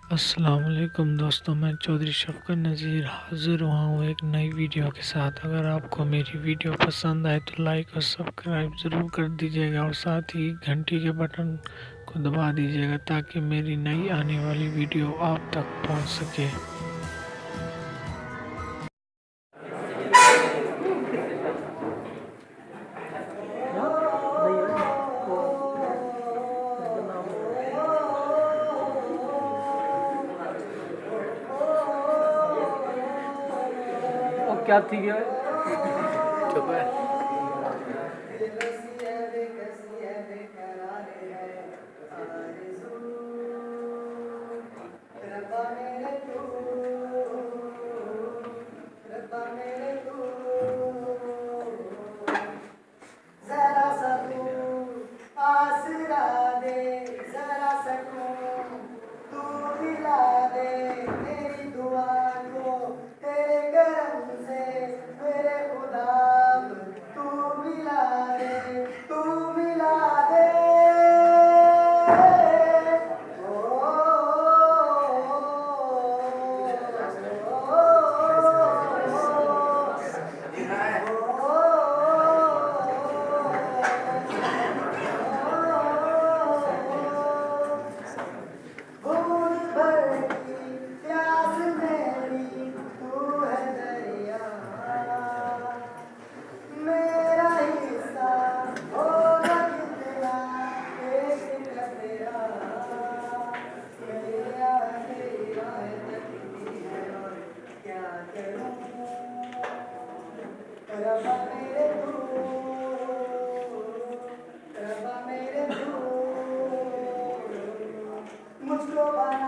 अस्सलाम वालेकुम दोस्तों, मैं चौधरी शफ़क़त नज़ीर हाज़िर हुआ हूँ एक नई वीडियो के साथ। अगर आपको मेरी वीडियो पसंद आए तो लाइक और सब्सक्राइब ज़रूर कर दीजिएगा और साथ ही घंटी के बटन को दबा दीजिएगा ताकि मेरी नई आने वाली वीडियो आप तक पहुँच सके। क्या थी क्या चुप है। जरा सा तू आसरा दे, जरा सकूं तू दिला दे मेरी दुआ को, तेरे करम से मेरे खुदा तू मिला दे, तू मिला दे। भूल भर की प्यास मेरी तू है दरिया, मेरा हिस्सा होगा कितना एक कतरा, मेरा तेरा तकदीर है और क्या करूं रब्बा मेरे तू, रब्बा मेरे तू मुझको बना